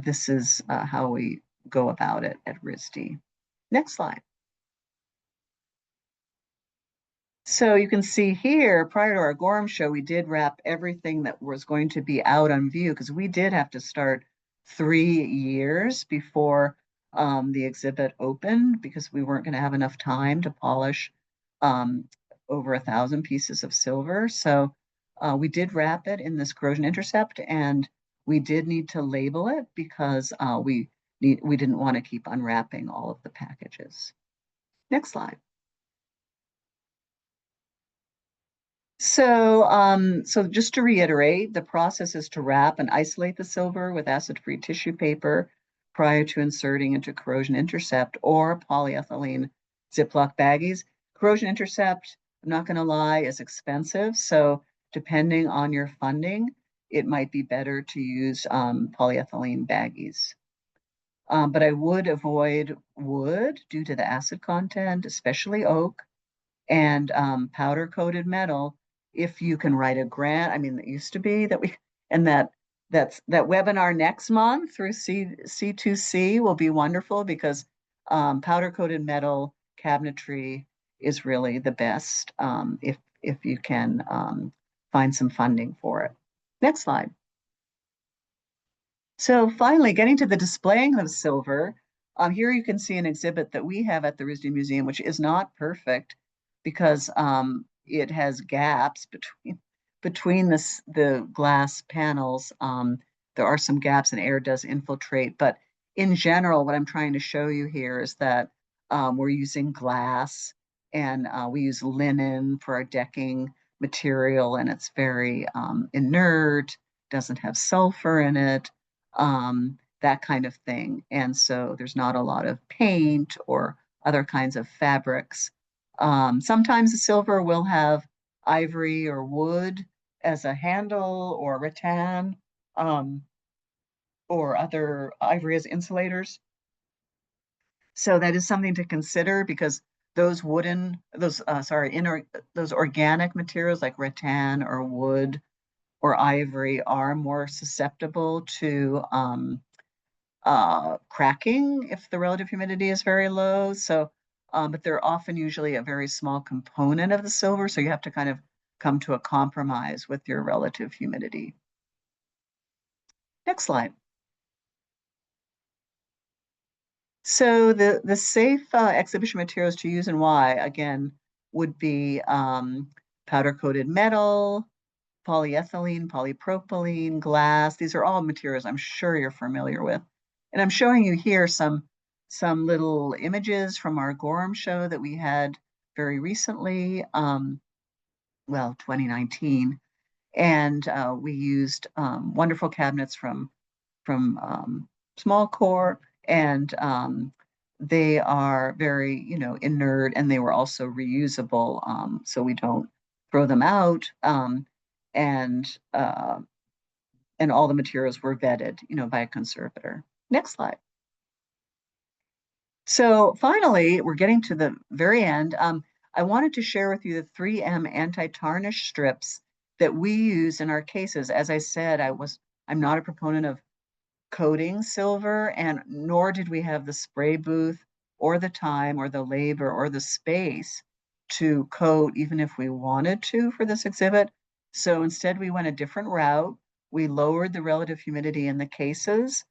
this is how we go about it at RISD. Next slide. So you can see here, prior to our Gorham show, we did wrap everything that was going to be out on view because we did have to start 3 years before the exhibit opened because we weren't going to have enough time to polish um, over 1,000 pieces of silver. So we did wrap it in this corrosion intercept, and we did need to label it because we didn't want to keep unwrapping all of the packages. Next slide. So just to reiterate, the process is to wrap and isolate the silver with acid-free tissue paper prior to inserting into corrosion intercept or polyethylene Ziploc baggies. Corrosion intercept, I'm not going to lie, is expensive. So depending on your funding, it might be better to use polyethylene baggies. But I would avoid wood due to the acid content, especially oak, and powder coated metal if you can write a grant. I mean, it used to be that and that webinar next month through C2C will be wonderful because powder coated metal cabinetry is really the best if you can find some funding for it. Next slide. So finally, getting to the displaying of silver, here you can see an exhibit that we have at the RISD Museum, which is not perfect because it has gaps between the glass panels. There are some gaps and air does infiltrate, but in general, what I'm trying to show you here is that we're using glass, and we use linen for our decking material, and it's very inert, doesn't have sulfur in it, that kind of thing. And so there's not a lot of paint or other kinds of fabrics. Sometimes the silver will have ivory or wood as a handle, or rattan, or other ivory as insulators. So that is something to consider because those those organic materials like rattan or wood or ivory are more susceptible to cracking if the relative humidity is very low. So, but they're often usually a very small component of the silver. So you have to kind of come to a compromise with your relative humidity. Next slide. So the safe exhibition materials to use and why, again, would be powder-coated metal, polyethylene, polypropylene, glass. These are all materials I'm sure you're familiar with. And I'm showing you here some little images from our Gorham show that we had very recently, well, 2019. And we used wonderful cabinets from Small Core, and they are very, you know, inert, and they were also reusable, so we don't throw them out. And all the materials were vetted, you know, by a conservator. Next slide. So finally, we're getting to the very end. I wanted to share with you the 3M anti-tarnish strips that we use in our cases. As I said, I was I'm not a proponent of coating silver, and nor did we have the spray booth or the time or the labor or the space to coat, even if we wanted to for this exhibit. So instead, we went a different route. We lowered the relative humidity in the cases.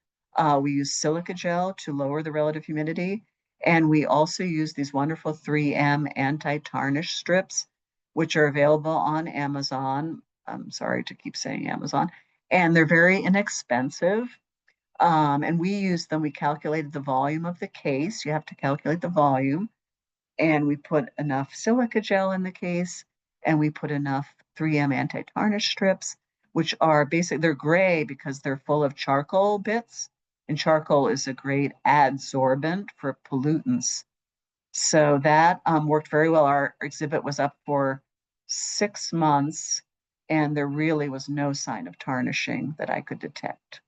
We used silica gel to lower the relative humidity. And we also used these wonderful 3M anti-tarnish strips, which are available on Amazon. I'm sorry to keep saying Amazon. And they're very inexpensive. And we used them, we calculated the volume of the case. You have to calculate the volume. And we put enough silica gel in the case, and we put enough 3M anti-tarnish strips, which are basically, they're gray because they're full of charcoal bits. And charcoal is a great adsorbent for pollutants. So that worked very well. Our exhibit was up for 6 months, and there really was no sign of tarnishing that I could detect.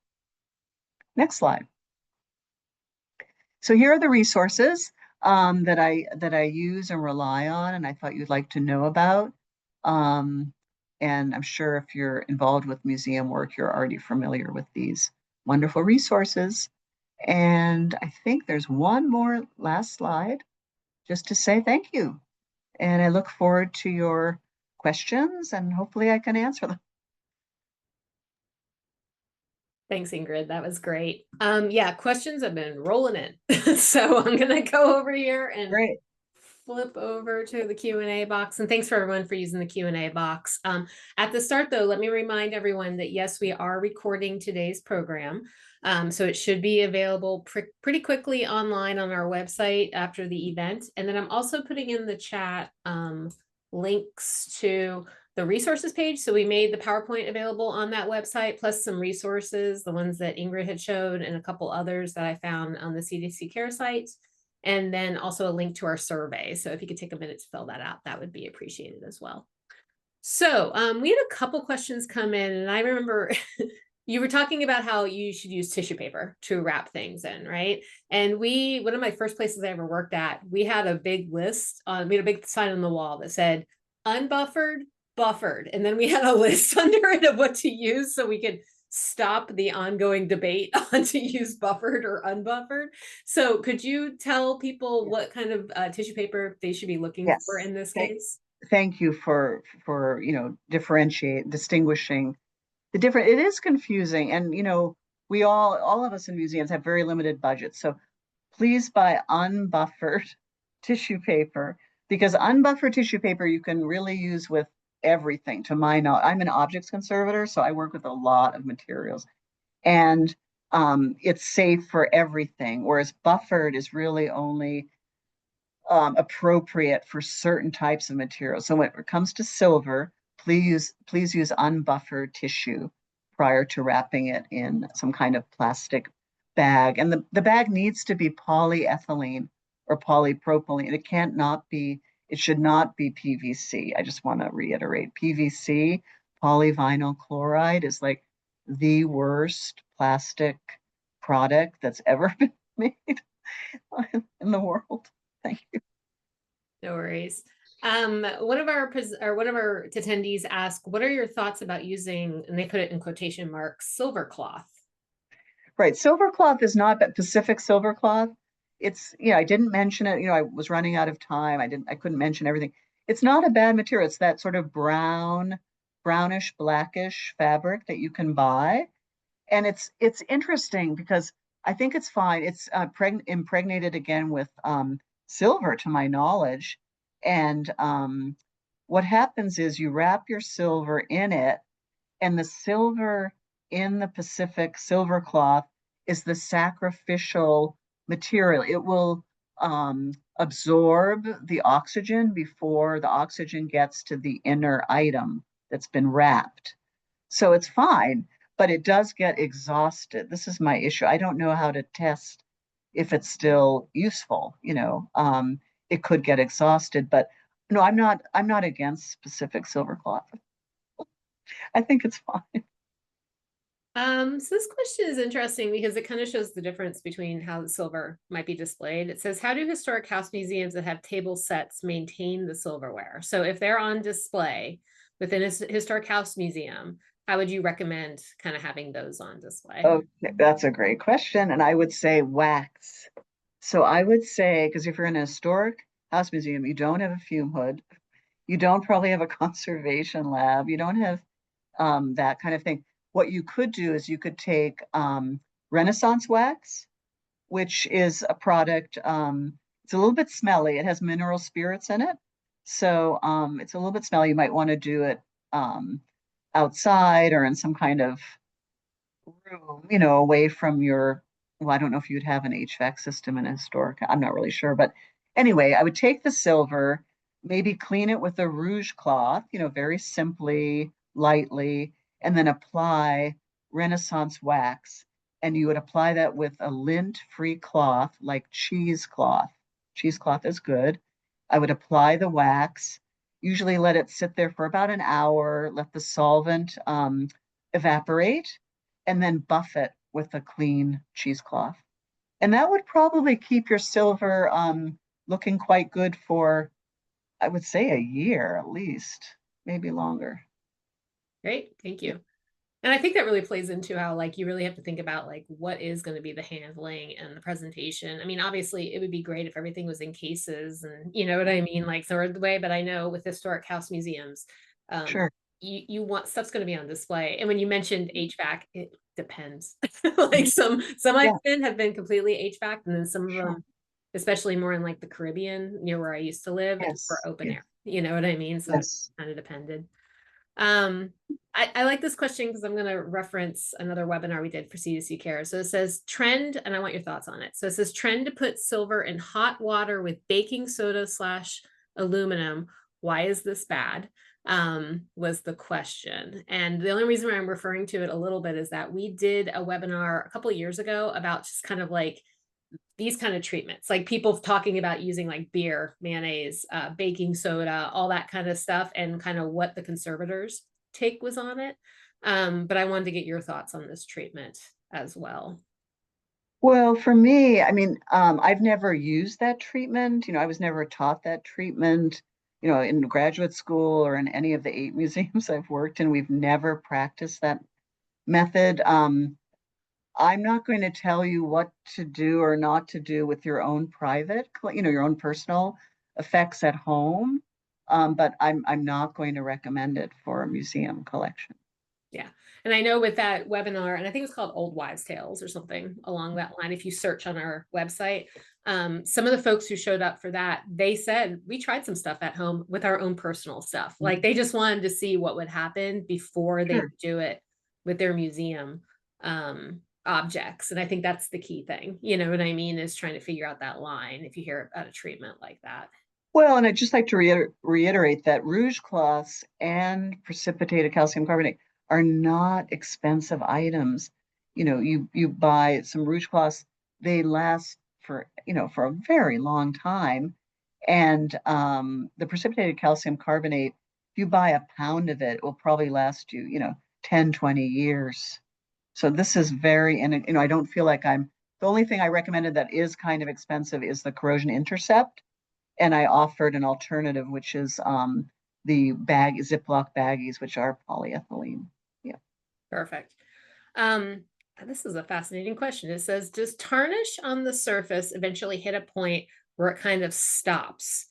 Next slide. So here are the resources that I use and rely on, and I thought you'd like to know about. And I'm sure if you're involved with museum work, you're already familiar with these wonderful resources. And I think there's one more last slide just to say thank you. And I look forward to your questions, and hopefully I can answer them. Thanks, Ingrid. That was great. Yeah, questions have been rolling in. So I'm gonna go over here and Great. flip over to the Q&A box. And thanks for everyone for using the Q&A box. At the start, though, let me remind everyone that yes, we are recording today's program. So it should be available pretty quickly online on our website after the event. And then I'm also putting in the chat links to the resources page. So we made the PowerPoint available on that website, plus some resources, the ones that Ingrid had showed, and a couple others that I found on the C2C Care site. And then also a link to our survey. So if you could take a minute to fill that out, that would be appreciated as well. So we had a couple questions come in, and I remember you were talking about how you should use tissue paper to wrap things in, right? And one of my first places I ever worked at, we had a big list, we had a big sign on the wall that said unbuffered, buffered. And then we had a list under it of what to use so we could stop the ongoing debate on to use buffered or unbuffered. So could you tell people what kind of tissue paper they should be looking for Yes. in this case? Thank you for distinguishing the different. It is confusing, and we all of us in museums have very limited budgets. So please buy unbuffered tissue paper, because unbuffered tissue paper you can really use with everything. To my knowledge, I'm an objects conservator, so I work with a lot of materials, and it's safe for everything. Whereas buffered is really only appropriate for certain types of materials. So when it comes to silver, please use unbuffered tissue prior to wrapping it in some kind of plastic bag. And the bag needs to be polyethylene or polypropylene. It should not be PVC. I just want to reiterate, PVC, polyvinyl chloride, is like the worst plastic product that's ever been made in the world. Thank you. No worries. One of our attendees asked, what are your thoughts about using, and they put it in quotation marks, silver cloth? Right. Silver cloth is not, but Pacific silver cloth. I didn't mention it. I was running out of time. I couldn't mention everything. It's not a bad material. It's that sort of brownish, blackish fabric that you can buy. And it's interesting because I think it's fine. It's impregnated again with silver, to my knowledge. And what happens is you wrap your silver in it, and the silver in the Pacific silver cloth is the sacrificial material. It will absorb the oxygen before the oxygen gets to the inner item that's been wrapped. So it's fine, but it does get exhausted. This is my issue. I don't know how to test if it's still useful. It could get exhausted, but no, I'm not against specific silver cloth. I think it's fine. So this question is interesting because it kind of shows the difference between how the silver might be displayed. It says, how do historic house museums that have table sets maintain the silverware? So if they're on display within a historic house museum, how would you recommend kind of having those on display? Okay, that's a great question. And I would say wax. So I would say, because if you're in a historic house museum, you don't have a fume hood, you don't probably have a conservation lab, you don't have that kind of thing. What you could do is you could take Renaissance wax, which is a product, it's a little bit smelly. It has mineral spirits in it. So it's a little bit smelly. You might want to do it outside or in some kind of room, away from your, well, I don't know if you'd have an HVAC system in a historic, I'm not really sure. But anyway, I would take the silver, maybe clean it with a rouge cloth, very simply, lightly, and then apply Renaissance wax. And you would apply that with a lint-free cloth like cheesecloth. Cheesecloth is good. I would apply the wax, usually let it sit there for about an hour, let the solvent evaporate, and then buff it with a clean cheesecloth. And that would probably keep your silver looking quite good for, I would say, a year at least, maybe longer. Great, thank you. And I think that really plays into how like you really have to think about like what is going to be the handling and the presentation. I mean, obviously it would be great if everything was in cases and you know what I mean, like stored the way, but I know with historic house museums, Sure. you want stuff's going to be on display. And when you mentioned HVAC, it depends. Like some I've Yeah, been have been completely HVAC, and then some of sure. them, especially more in like the Caribbean, near where I used to live, it's for Yes, open yes, air. You know what I mean? So it yes. kind of depended. Um, I like this question because I'm going to reference another webinar we did for C2C Care. So it says trend, and I want your thoughts on it. So it says trend to put silver in hot water with baking soda slash aluminum. Why is this bad? Was the question. And the only reason why I'm referring to it a little bit is that we did a webinar a couple of years ago about just kind of like these kind of treatments, like people talking about using like beer, mayonnaise, baking soda, all that kind of stuff, and kind of what the conservators take was on it. But I wanted to get your thoughts on this treatment as well. Well, for me, I mean, I've never used that treatment. I was never taught that treatment, in graduate school or in any of the 8 museums I've worked in. We've never practiced that method. I'm not going to tell you what to do or not to do with your own private, your own personal effects at home. But I'm not going to recommend it for a museum collection. Yeah. And I know with that webinar, and I think it was called Old Wives' Tales or something along that line, if you search on our website, some of the folks who showed up for that, they said, we tried some stuff at home with our own personal stuff. Like they just wanted to see what would happen before they Sure. do it with their museum objects. And I think that's the key thing. You know what I mean? Is trying to figure out that line if you hear about a treatment like that. Well, and I'd just like to reiterate that rouge cloths and precipitated calcium carbonate are not expensive items. You buy some rouge cloths, they last for a very long time. And the precipitated calcium carbonate, if you buy a pound of it, it will probably last you, 10, 20 years. So this is very, and I don't feel like the only thing I recommended that is kind of expensive is the corrosion intercept, and I offered an alternative, which is the Ziploc baggies, which are polyethylene. Yeah. Perfect. This is a fascinating question. It says, does tarnish on the surface eventually hit a point where it kind of stops?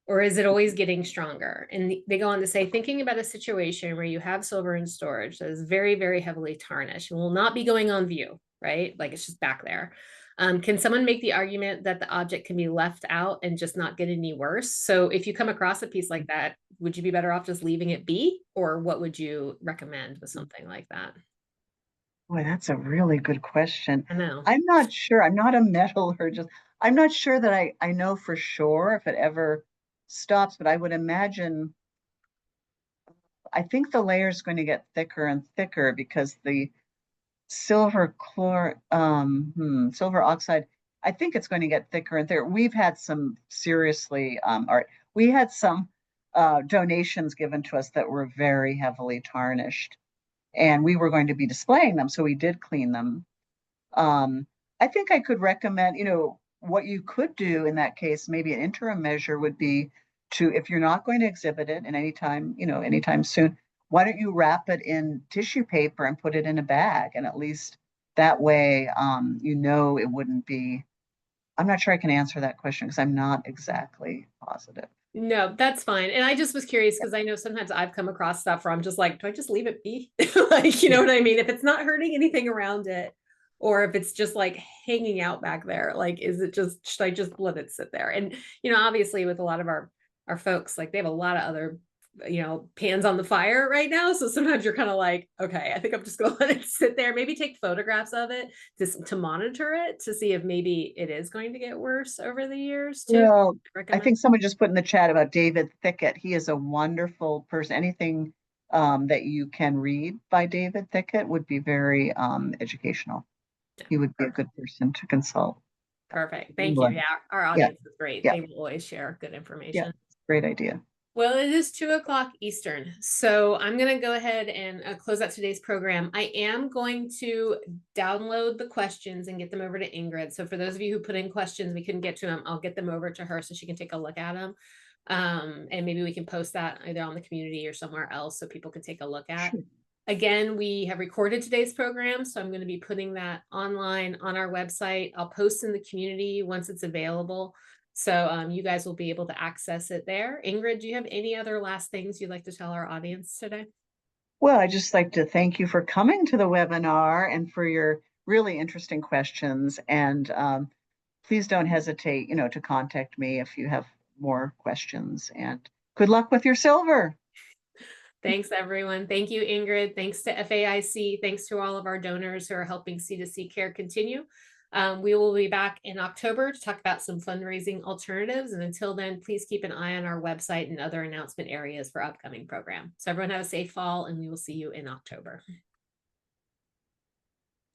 Or is it always getting stronger? And they go on to say, thinking about a situation where you have silver in storage that is very, very heavily tarnished and will not be going on view, right? Like it's just back there. Can someone make the argument that the object can be left out and just not get any worse? So if you come across a piece like that, would you be better off just leaving it be? Or what would you recommend with something like that? Boy, that's a really good question. I know. I'm not sure. I'm not a metallurgist. I'm not sure that I know for sure if it ever stops, but I would imagine, I think the layer is going to get thicker and thicker because the silver oxide, I think it's going to get thicker and thicker. We've had some seriously, art. We had some donations given to us that were very heavily tarnished, and we were going to be displaying them, so we did clean them. I think I could recommend, what you could do in that case, maybe an interim measure would be to, if you're not going to exhibit it in anytime soon, why don't you wrap it in tissue paper and put it in a bag? And at least that way, you know, it wouldn't be, I'm not sure I can answer that question because I'm not exactly positive. No, that's fine. And I just was curious because I know sometimes I've come across stuff where I'm just like, do I just leave it be? Like, you know what I mean? If it's not hurting anything around it, or if it's just like hanging out back there, like, is it just, should I just let it sit there? And, you know, obviously with a lot of our folks, like they have a lot of other, you know, pans on the fire right now. So sometimes you're kind of like, okay, I think I'm just gonna let it sit there, maybe take photographs of it just to monitor it to see if maybe it is going to get worse over the years too. Well, I Recommend. think someone just put in the chat about David Thicket. He is a wonderful person. Anything that you can read by David Thicket would be very educational. He would be a good person to consult. Perfect. Thank you. England. Yeah, our Yeah, audience is great. yeah, They will always share good yeah. information. Great idea. Well, it is 2 o'clock Eastern, so I'm going to go ahead and close out today's program. I am going to download the questions and get them over to Ingrid. So for those of you who put in questions, we couldn't get to them, I'll get them over to her so she can take a look at them. And maybe we can post that either on the community or somewhere else so people can take a look at. Sure. Again, we have recorded today's program, so I'm going to be putting that online on our website. I'll post in the community once it's available. So you guys will be able to access it there. Ingrid, do you have any other last things you'd like to tell our audience today? Well, I just like to thank you for coming to the webinar and for your really interesting questions. And please don't hesitate, you know, to contact me if you have more questions. And good luck with your silver. Thanks, everyone. Thank you, Ingrid. Thanks to FAIC. Thanks to all of our donors who are helping C2C Care continue. We will be back in October to talk about some fundraising alternatives. And until then, please keep an eye on our website and other announcement areas for upcoming program. So everyone have a safe fall, and we will see you in October.